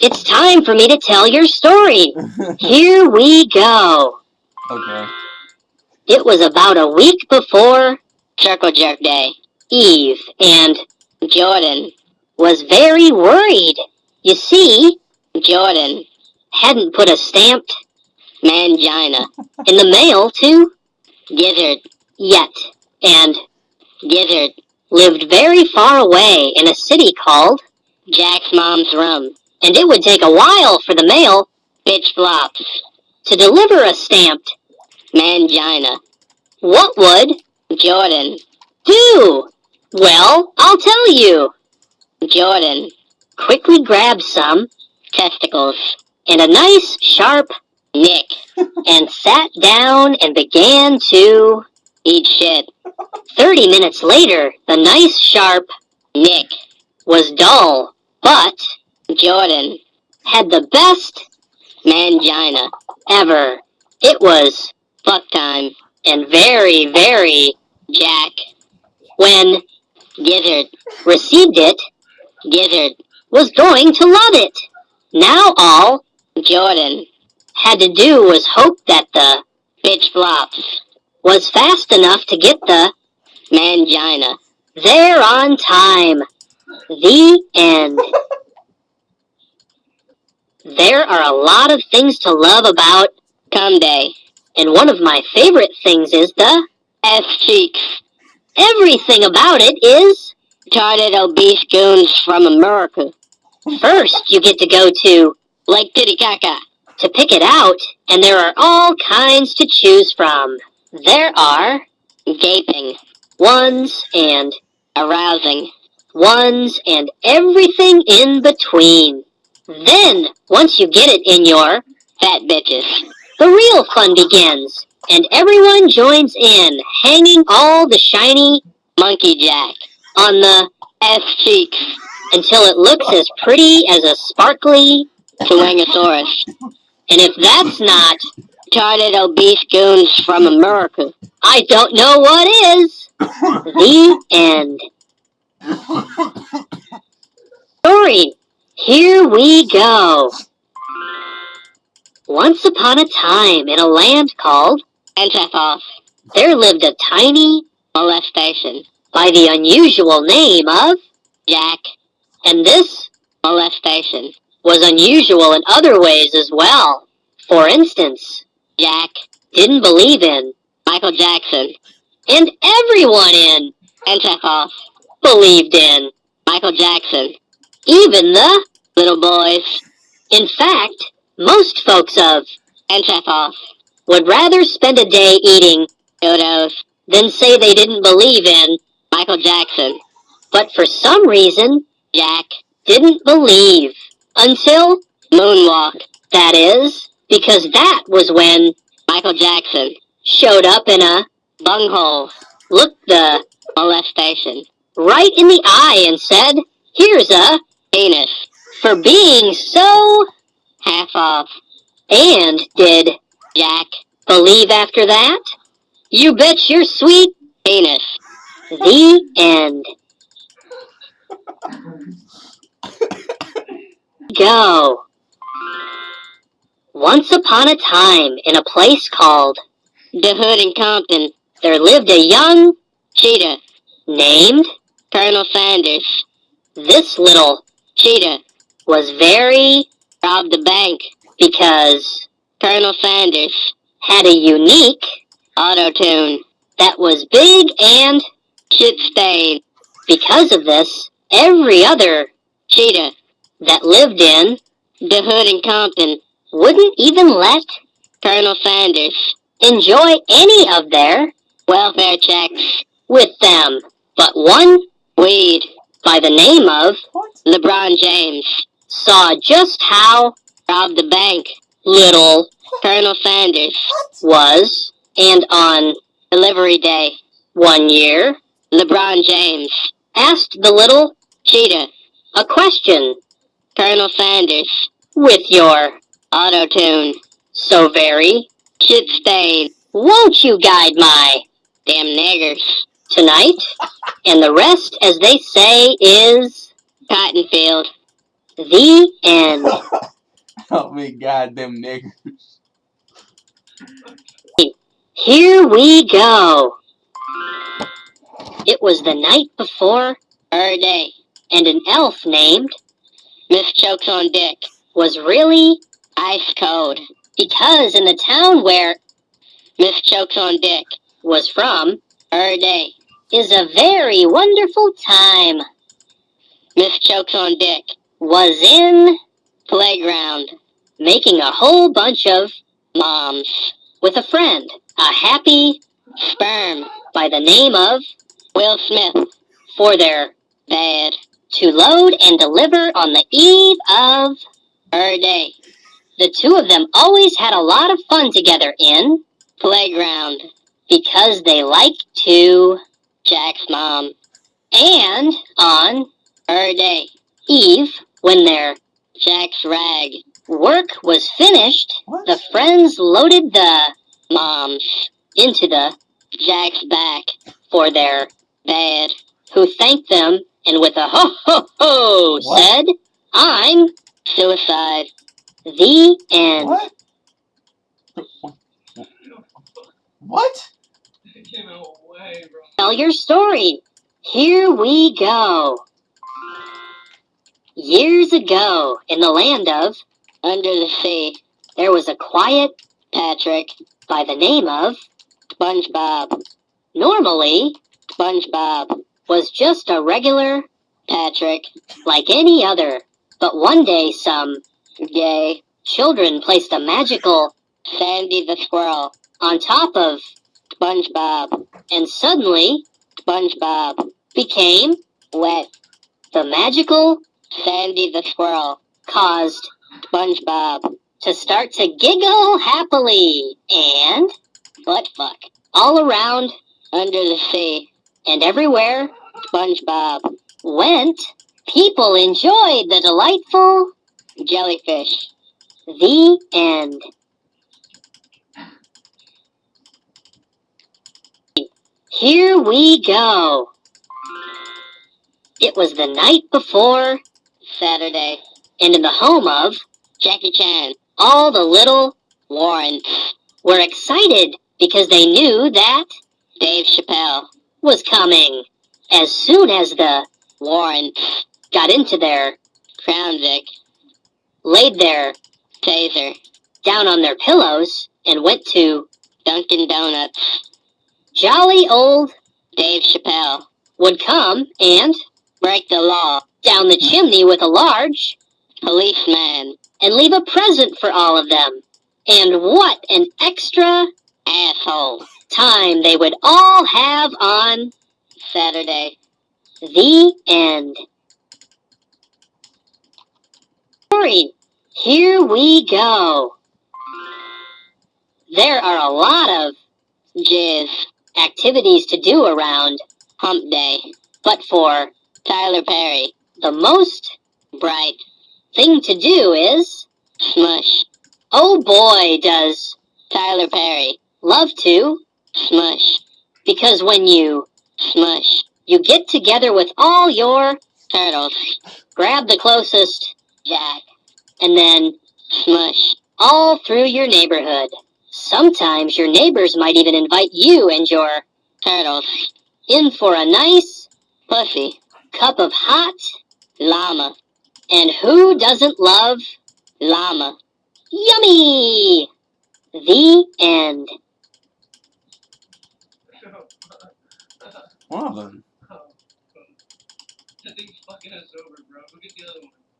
It's time for me to tell your story. Here we go. Okay. It was about a week before Circle Jerk Day. Eve and Jordan was very worried. You see, Jordan hadn't put a stamped mangina in the mail to Gizzard yet, and Gizzard lived very far away in a city called Jack's Mom's Room, and it would take a while for the mail, bitch flops, to deliver a stamped mangina. What would Jordan do? Well, I'll tell you. Jordan quickly grabbed some testicles and a nice sharp nick and sat down and began to eat shit. 30 minutes later, the nice sharp nick was dull, but Jordan had the best mangina ever. It was fuck time and very, very Jack. When Gizzard received it, Gizzard was going to love it. Now all Jordan had to do was hope that the bitch flops was fast enough to get the mangina there on time. The end. There are a lot of things to love about Cum Day, and one of my favorite things is the S-cheeks. Everything about it is retarded obese goons from America. First, you get to go to Lake Titicaca to pick it out, and there are all kinds to choose from. There are gaping ones and arousing ones and everything in between. Then, once you get it in your fat bitches, the real fun begins, and everyone joins in, hanging all the shiny monkey jack on the S-cheeks until it looks as pretty as a sparkly Tyrannosaurus. And if that's not retarded obese goons from America, I don't know what is. The end. Story. Here we go. Once upon a time in a land called Entethos, there lived a tiny molestation by the unusual name of Jack. And this molestation was unusual in other ways as well. For instance, Jack didn't believe in Michael Jackson, and everyone in Entethos believed in Michael Jackson, even the little boys. In fact, most folks of Entethos would rather spend a day eating dodos than say they didn't believe in Michael Jackson. But for some reason, Jack didn't believe until Moonwalk. That is, because that was when Michael Jackson showed up in a bunghole, looked the molestation right in the eye and said, "Here's a penis," for being so half off. And did Jack believe after that? You bet your sweet penis. The end. Go. Once upon a time, in a place called the Hood in Compton, there lived a young cheetah named Colonel Sanders. This little cheetah was very robbed the bank because Colonel Sanders had a unique auto-tune that was big and shit-stained. Because of this, every other cheetah that lived in the Hood in Compton wouldn't even let Colonel Sanders enjoy any of their welfare checks with them. But one weed by the name of LeBron James saw just how robbed the bank little Colonel Sanders was, and on delivery day one year, LeBron James asked the little cheetah a question. "Colonel Sanders, with your auto-tune so very shit-stained, won't you guide my damn niggers tonight?" And the rest, as they say, is Cottonfield. The end. Help me, goddamn niggers. Here we go. It was the night before her day, and an elf named Miss Chokes on Dick was really ice cold. Because in the town where Miss Chokes on Dick was from, her day is a very wonderful time. Miss Chokes on Dick was in playground making a whole bunch of moms with a friend, a happy sperm by the name of Will Smith, for their bed to load and deliver on the eve of her day. The two of them always had a lot of fun together in playground because they liked to Jack's mom. And on her day, Eve, when their Jack's rag work was finished, What? the friends loaded the moms into the Jack's back for their bed, who thanked them and with a ho ho ho What? said, "I'm suicide." The end. What? What? Tell your story. Here we go. Years ago, in the land of Under the Sea, there was a quiet Patrick by the name of SpongeBob. Normally, SpongeBob was just a regular Patrick, like any other. But one day, some gay children placed a magical Sandy the Squirrel on top of SpongeBob, and suddenly, SpongeBob became wet. The magical Sandy the Squirrel caused SpongeBob to start to giggle happily and butt fuck all around under the sea. And everywhere SpongeBob went, people enjoyed the delightful jellyfish. The end. Here we go. It was the night before Saturday, and in the home of Jackie Chan, all the little Warrens were excited because they knew that Dave Chappelle was coming. As soon as the Warrens got into their Crown Vic, laid their taser down on their pillows, and went to Dunkin' Donuts, jolly old Dave Chappelle would come and break the law down the chimney with a large policeman and leave a present for all of them. And what an extra asshole time they would all have on Saturday. The end. Story. Here we go. There are a lot of jizz activities to do around Hump Day, but for Tyler Perry, the most bright thing to do is smush. Oh boy, does Tyler Perry love to smush. Because when you smush, you get together with all your turtles, grab the closest jack, and then smush all through your neighborhood. Sometimes your neighbors might even invite you and your turtles in for a nice, pussy cup of hot llama. And who doesn't love llama? Yummy! The end. One of them.